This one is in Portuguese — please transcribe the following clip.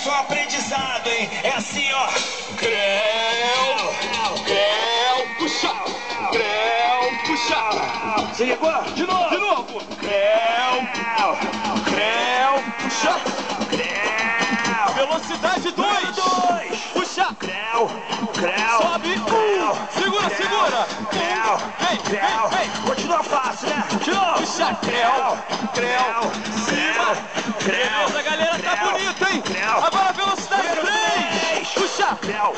só aprendizado, hein? É assim, ó. Creu, puxa. Creu, puxa. Se ligou? De novo. De novo. Creu, puxa. Creu. Velocidade 2. Puxa. Creu. Sobe. Segura. Vem. Continua fácil, né? De novo. Puxa. Creu. Cima. Beleza, galera. Tá bonito, hein? Agora velocidade 3. Puxa. Creu.